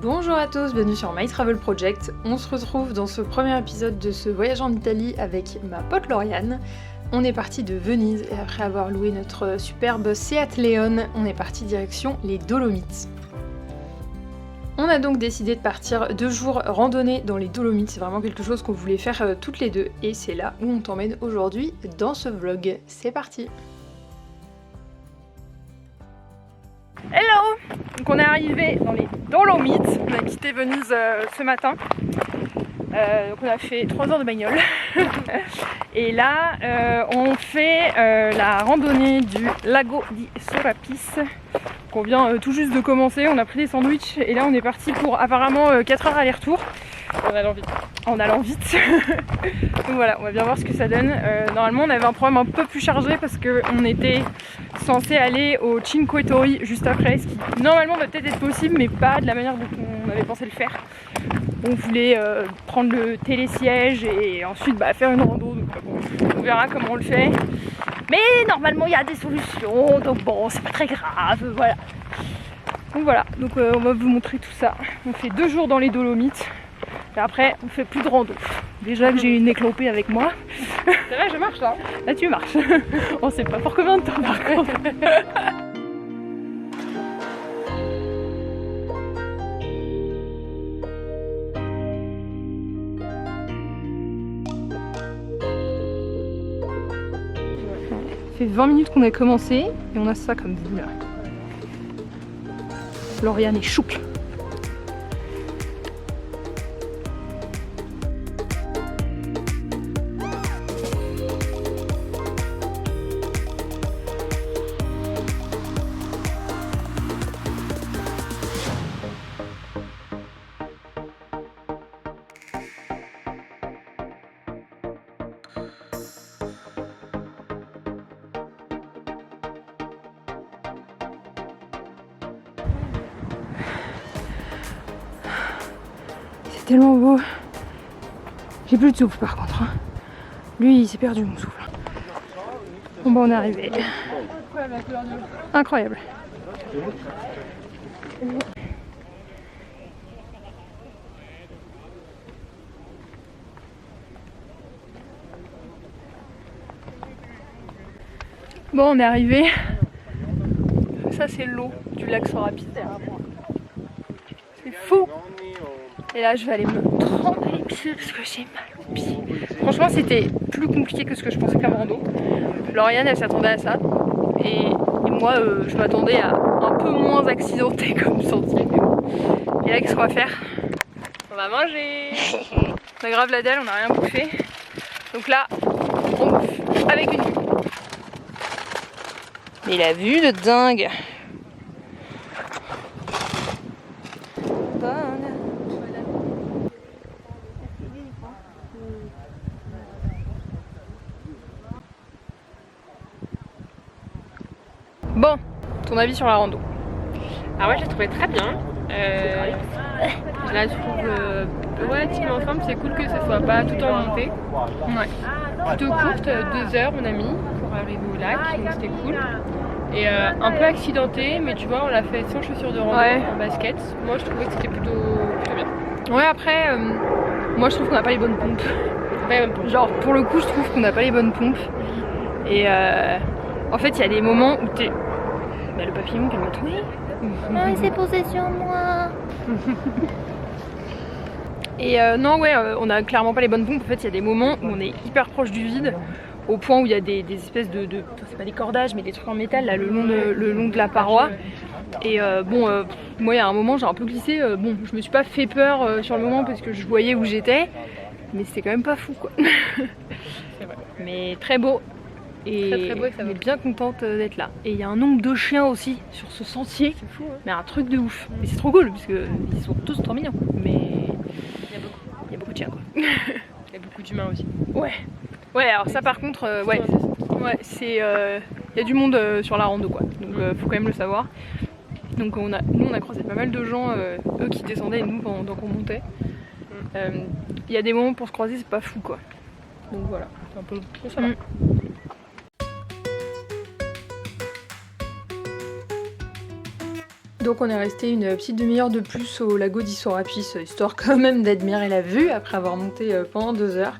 Bonjour à tous, bienvenue sur My Travel Project. On se retrouve dans ce premier épisode de ce voyage en Italie avec ma pote Lauriane. On est parti de Venise et après avoir loué notre superbe Seat Leon, on est parti direction les Dolomites. On a donc décidé de partir 2 jours randonnée dans les Dolomites, c'est vraiment quelque chose qu'on voulait faire toutes les deux et c'est là où on t'emmène aujourd'hui dans ce vlog. C'est parti! Hello! Donc on est arrivé dans les Dolomites, on a quitté Venise ce matin. Donc on a fait 3 heures de bagnole. Et là on fait la randonnée du Lago di Serapis. On vient tout juste de commencer, on a pris des sandwichs et là on est parti pour apparemment 4 heures aller-retour. En allant vite. Donc voilà, on va bien voir ce que ça donne. Normalement on avait un programme un peu plus chargé parce qu'on était censé aller au Cinque Torre juste après, ce qui normalement va peut-être être possible mais pas de la manière dont on avait pensé le faire. On voulait prendre le télésiège et ensuite faire une rando, donc bon, on verra comment on le fait. Mais normalement il y a des solutions, donc bon c'est pas très grave, voilà. Donc voilà, donc on va vous montrer tout ça. On fait 2 jours dans les Dolomites. Et après, on fait plus de rando. Déjà que j'ai une éclopée avec moi. C'est vrai, je marche là. Là, tu marches. On sait pas pour combien de temps par contre. Ça fait 20 minutes qu'on a commencé et on a ça comme vue là. Lauriane est chouque. C'est tellement beau. J'ai plus de souffle par contre. Lui il s'est perdu mon souffle. Bon on est arrivé. Incroyable. Bon on est arrivé. Ça c'est l'eau du lac Serapis. C'est fou. Et là je vais aller me tremper les pieds parce que j'ai mal aux pieds. Franchement c'était plus compliqué que ce que je pensais comme rando. Lauriane elle s'attendait à ça. Et moi je m'attendais à un peu moins accidenté comme sentier. Et là qu'est-ce qu'on va faire? On va manger. On a grave la dalle, on n'a rien bouffé. Donc là on bouffe avec une vue. Mais la vue de dingue. Bon, ton avis sur la rando? Ah ouais, je l'ai trouvé très bien. Je la trouve relativement simple. C'est cool que ce soit pas tout en montée. Ouais. Plutôt courte, 2 heures on a mis pour arriver au lac, donc c'était cool. Et un peu accidenté, mais tu vois, on l'a fait sans chaussures de rando, Ouais. en basket. Moi je trouvais que c'était plutôt bien. Ouais après, moi je trouve qu'on n'a pas les bonnes pompes. Ouais, bon. Genre pour le coup je trouve qu'on n'a pas les bonnes pompes. Et en fait il y a des moments où t'es... Bah, le papillon qu'elle m'a trouvé. Oh, il s'est posé sur moi. Et non ouais, on a clairement pas les bonnes pompes. En fait il y a des moments où on est hyper proche du vide. Au point où il y a des espèces de c'est pas des cordages mais des trucs en métal là le long de la paroi. Et moi il y a un moment j'ai un peu glissé. Bon je me suis pas fait peur sur le moment parce que je voyais où j'étais. Mais c'était quand même pas fou quoi. C'est vrai. Mais très beau. Et Très, très beau et ça on va. est bien contente d'être là. Et il y a un nombre de chiens aussi sur ce sentier. C'est fou, hein. Mais un truc de ouf. Et c'est trop cool parce que ils sont tous trop mignons. Mais il y a beaucoup de chiens quoi. Il y a beaucoup d'humains aussi. Ouais. Ouais alors ça par contre ouais c'est il y a du monde sur la rando quoi. Donc faut quand même le savoir. Donc nous on a croisé pas mal de gens eux qui descendaient et nous pendant qu'on montait. Il y a des moments pour se croiser c'est pas fou quoi. Donc voilà. C'est un peu ça va. Donc on est resté une petite demi-heure de plus au lago di Sorapis, histoire quand même d'admirer la vue après avoir monté pendant 2 heures.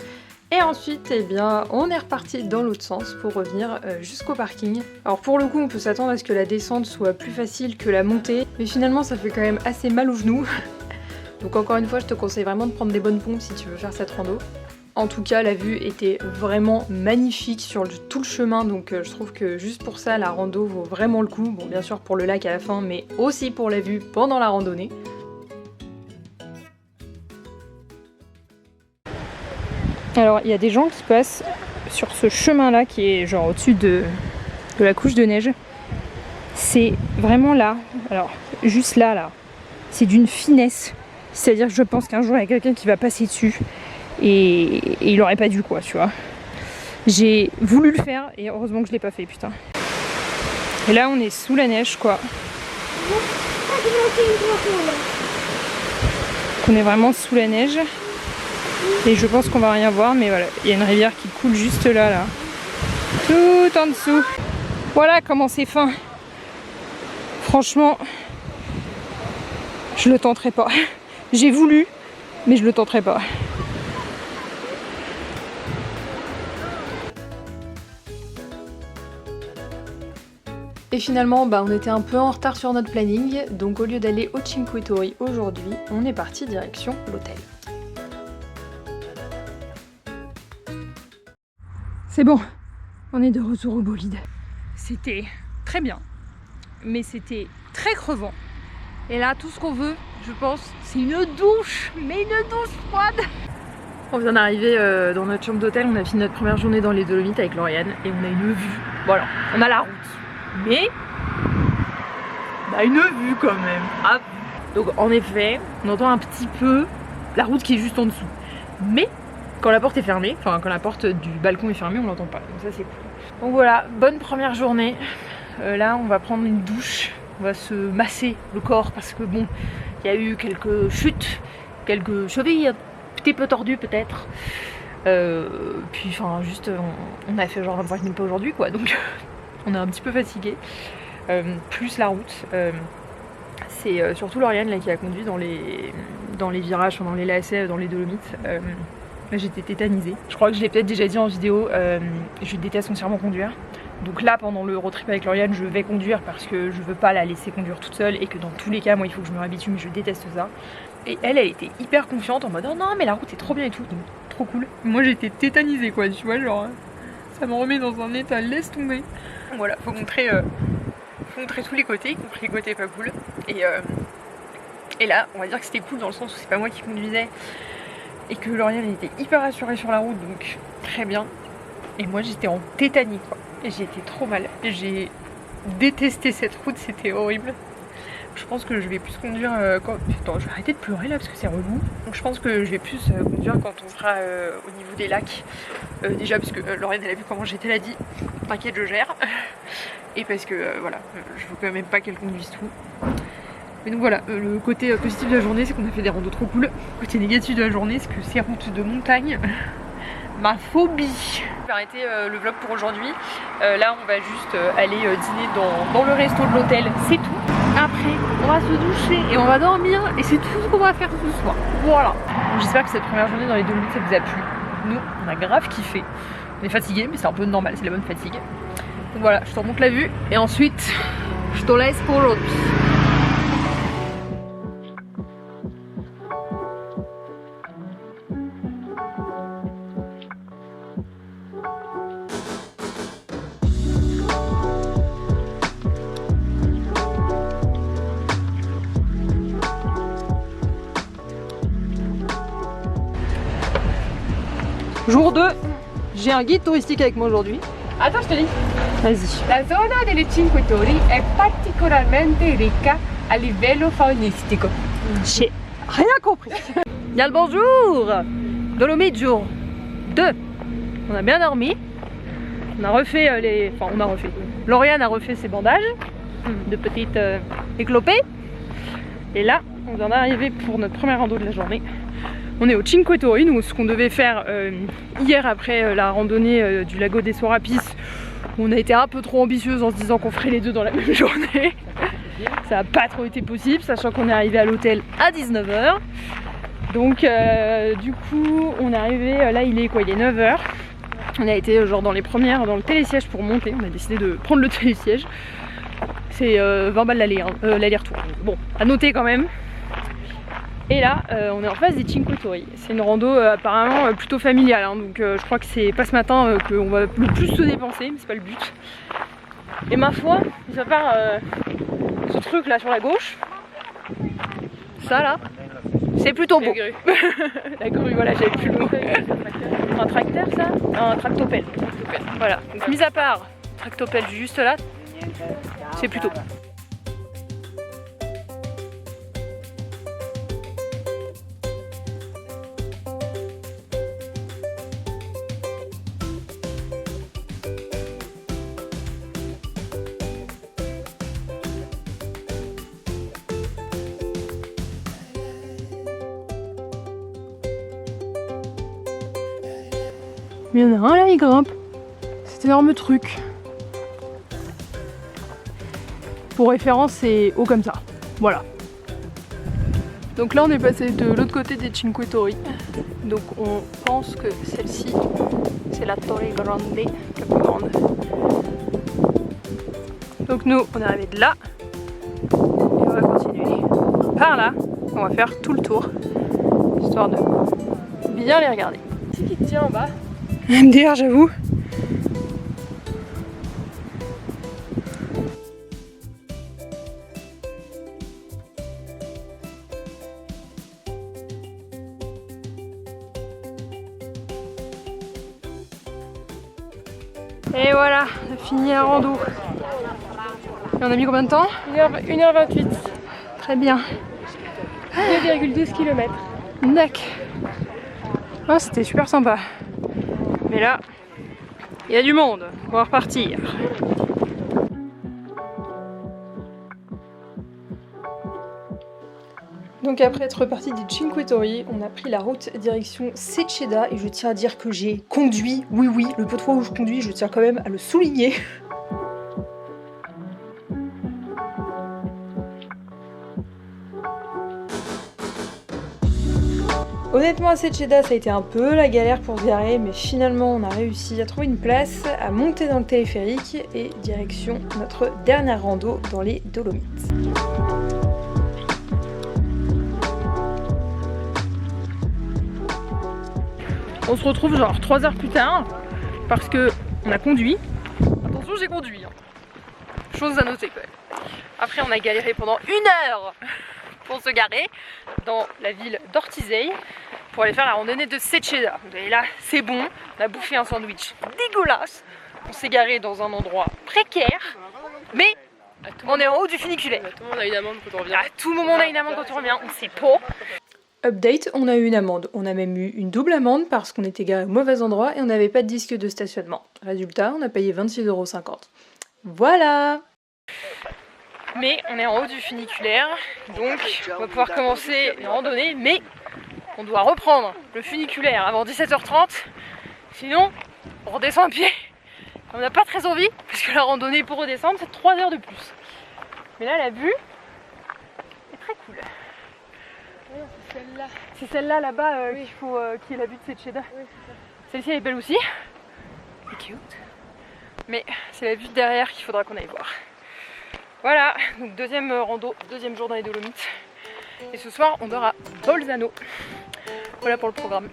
Et ensuite, eh bien, on est reparti dans l'autre sens pour revenir jusqu'au parking. Alors pour le coup, on peut s'attendre à ce que la descente soit plus facile que la montée, mais finalement ça fait quand même assez mal aux genoux. Donc encore une fois, je te conseille vraiment de prendre des bonnes pompes si tu veux faire cette rando. En tout cas, la vue était vraiment magnifique sur tout le chemin, donc je trouve que juste pour ça, la rando vaut vraiment le coup. Bon, bien sûr pour le lac à la fin, mais aussi pour la vue pendant la randonnée. Alors, il y a des gens qui passent sur ce chemin-là qui est genre au-dessus de la couche de neige. C'est vraiment là, alors juste là, c'est d'une finesse. C'est-à-dire que je pense qu'un jour, il y a quelqu'un qui va passer dessus. Et il aurait pas dû, quoi, tu vois. J'ai voulu le faire et heureusement que je l'ai pas fait, putain. Et là on est sous la neige, quoi. On est vraiment sous la neige. Et je pense qu'on va rien voir, mais voilà, il y a une rivière qui coule juste là. Tout en dessous. Voilà comment c'est fin. Franchement, je le tenterai pas. J'ai voulu, mais je le tenterai pas. Et finalement, on était un peu en retard sur notre planning, donc au lieu d'aller au Cinque Torri aujourd'hui, on est parti direction l'hôtel. C'est bon, on est de retour au bolide. C'était très bien, mais c'était très crevant. Et là, tout ce qu'on veut, je pense, c'est une douche, mais une douche froide. On vient d'arriver dans notre chambre d'hôtel, on a fini notre première journée dans les Dolomites avec Lauriane et on a une vue. Voilà, on a la route. Mais on a une vue quand même. Ah. Donc en effet, on entend un petit peu la route qui est juste en dessous. Mais quand la porte est fermée, enfin quand la porte du balcon est fermée, on l'entend pas. Donc ça c'est cool. Donc voilà, bonne première journée. Là on va prendre une douche, on va se masser le corps parce que bon, il y a eu quelques chutes, quelques chevilles un petit peu tordues peut-être. Puis enfin juste on a fait genre 25 000 pas aujourd'hui quoi, donc on est un petit peu fatigué, plus la route. C'est surtout Lauriane là, qui a conduit dans les virages, dans les lacets, dans les Dolomites. J'étais tétanisée. Je crois que je l'ai peut-être déjà dit en vidéo, je déteste foncièrement conduire. Donc là, pendant le road trip avec Lauriane, je vais conduire parce que je veux pas la laisser conduire toute seule et que dans tous les cas, moi, il faut que je me réhabitue, mais je déteste ça. Et elle était hyper confiante en mode oh non, mais la route est trop bien et tout, donc trop cool. Moi, j'étais tétanisée quoi, tu vois, genre ça me remet dans un état, laisse tomber. Donc voilà, faut montrer tous les côtés, y compris les côtés pas cool. Et là, on va dire que c'était cool dans le sens où c'est pas moi qui conduisais et que Lauriane était hyper rassurée sur la route, donc très bien. Et moi, j'étais en tétanie quoi. Et j'ai été trop mal. J'ai détesté cette route, c'était horrible. Je pense que je vais plus conduire quand... Putain, je vais arrêter de pleurer là parce que c'est relou. Donc je pense que je vais plus conduire quand on sera au niveau des lacs. Déjà parce que Lauriane elle a vu comment j'étais, elle a dit t'inquiète je gère. Et parce que voilà, je veux quand même pas qu'elle conduise tout. Mais donc voilà, le côté positif de la journée c'est qu'on a fait des randos trop cool. Le côté négatif de la journée c'est que ces routes de montagne, ma phobie. Je vais arrêter le vlog pour aujourd'hui. Là on va juste aller dîner dans le resto de l'hôtel, c'est tout. Après on va se doucher et on va dormir et c'est tout ce qu'on va faire ce soir. Voilà. J'espère que cette première journée dans les Dolomites ça vous a plu. Nous on a grave kiffé. On est fatigué mais c'est un peu normal, c'est la bonne fatigue. Donc voilà, je te remonte la vue et ensuite je te laisse pour l'autre. Jour 2, j'ai un guide touristique avec moi aujourd'hui. Attends, je te dis. Vas-y. La zona delle Cinque Torri è particolarmente ricca a livello faunistico. J'ai rien compris. Bien le bonjour. Dolomites jour 2. On a bien dormi. On a refait on a refait. Lauriane a refait ses bandages de petites éclopées. Et là, on vient d'arriver pour notre première rando de la journée. On est au Cinque Torri, nous, ce qu'on devait faire hier après la randonnée du lago dei Sorapis. On a été un peu trop ambitieuse en se disant qu'on ferait les deux dans la même journée. ça n'a pas trop été possible, sachant qu'on est arrivé à l'hôtel à 19 h. Donc du coup on est arrivé, là il est quoi, il est 9 h. On a été genre dans les premières, dans le télésiège pour monter, on a décidé de prendre le télésiège. C'est 20 balles l'aller-retour. Bon, à noter quand même. Et là, on est en face des Cinque Torri. C'est une rando apparemment plutôt familiale, hein, donc je crois que c'est pas ce matin qu'on va le plus se dépenser, mais c'est pas le but. Et ma foi, mis à part ce truc là sur la gauche, ça là, c'est plutôt beau. La grue, voilà, j'avais plus le mot. Un tracteur, ça? Un tractopelle. Voilà, donc mis à part tractopelle juste là, c'est plutôt beau. Mais il y en a un là, il grimpe. Cet énorme truc. Pour référence, c'est haut comme ça. Voilà. Donc là, on est passé de l'autre côté des Cinque Torri. Donc on pense que celle-ci, c'est la Torre Grande, la plus grande. Donc nous, on est arrivé de là. Et on va continuer par là. On va faire tout le tour. Histoire de bien les regarder. Qui te tient en bas? MDR, j'avoue. Et voilà, on a fini la rando. Et on a mis combien de temps? 1h28. Très bien. 2,12 km. D'accord. Oh, c'était super sympa. Mais là, il y a du monde. On va repartir. Donc après être reparti des Cinque Torri, on a pris la route direction Seceda et je tiens à dire que j'ai conduit, oui, le peu de fois où je conduis, je tiens quand même à le souligner. Honnêtement à Seceda ça a été un peu la galère pour se garer, mais finalement on a réussi à trouver une place, à monter dans le téléphérique et direction notre dernière rando dans les Dolomites. On se retrouve genre 3 heures plus tard parce que on a conduit. Attention, j'ai conduit. Hein. Chose à noter quand même. Après on a galéré pendant 1 heure pour se garer dans la ville d'Ortisei pour aller faire la randonnée de Seceda. Et là c'est bon, on a bouffé un sandwich dégueulasse. On s'est garé dans un endroit précaire, mais on est en haut du funiculaire. À tout moment on a une amende quand on revient. À tout moment on a une amende quand on revient, on sait pas. Update, on a eu une amende. On a même eu une double amende parce qu'on était garé au mauvais endroit et on n'avait pas de disque de stationnement. Résultat, on a payé 26,50 €. Voilà! Mais on est en haut du funiculaire, donc on va pouvoir commencer une randonnée, mais on doit reprendre le funiculaire avant 17 h 30, sinon on redescend à pied. On n'a pas très envie, parce que la randonnée pour redescendre c'est 3 heures de plus. Mais là la vue est très cool. C'est celle-là là-bas qui est la vue de Seceda. Oui, celle-ci elle est belle aussi. C'est cute. Mais c'est la vue de derrière qu'il faudra qu'on aille voir. Voilà, donc deuxième rando, deuxième jour dans les Dolomites. Et ce soir on dort à Bolzano. Voilà pour le programme.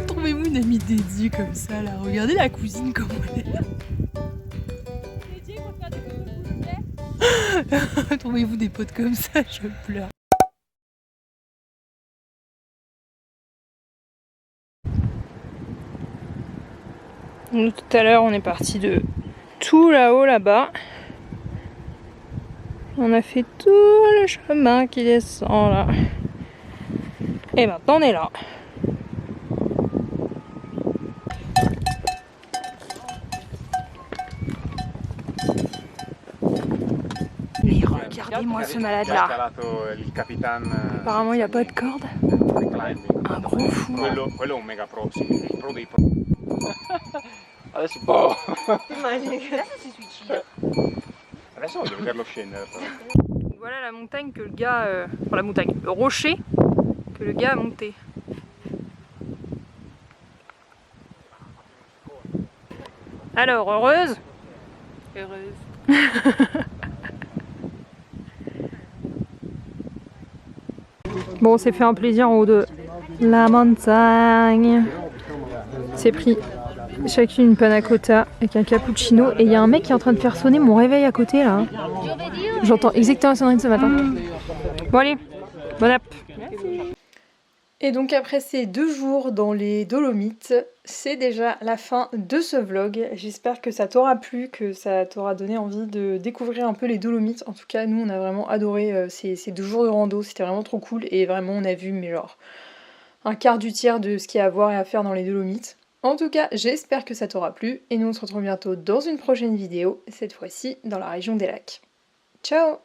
Trouvez-vous une amie dédiée comme ça là, regardez la cousine comme elle est là. Dédiée pour faire des photos. Trouvez-vous des potes comme ça, je pleure. Nous tout à l'heure on est parti de tout là-haut là-bas. On a fait tout le chemin qui descend là. Et maintenant on est là. Mais regardez-moi ce malade là. Apparemment il n'y a pas de corde. Un gros fou. Quello è un mega pro, sì, il pro dei pro. Adesso boh! Immagini che adesso si suicida. Adesso voglio vederlo scendere però. Voilà la montagne que le gars, enfin la montagne, le rocher que le gars a monté. Alors, heureuse? Heureuse. Bon, on s'est fait un plaisir en haut de la montagne. C'est pris chacune une panna cotta avec un cappuccino. Et il y a un mec qui est en train de faire sonner mon réveil à côté là. J'entends exactement la sonnerie de ce matin. Bon allez, bon app. Et donc après ces 2 jours dans les Dolomites, c'est déjà la fin de ce vlog. J'espère que ça t'aura plu, que ça t'aura donné envie de découvrir un peu les Dolomites. En tout cas, nous on a vraiment adoré ces 2 jours de rando, c'était vraiment trop cool. Et vraiment on a vu mais genre un quart du tiers de ce qu'il y a à voir et à faire dans les Dolomites. En tout cas, j'espère que ça t'aura plu. Et nous on se retrouve bientôt dans une prochaine vidéo, cette fois-ci dans la région des lacs. Ciao!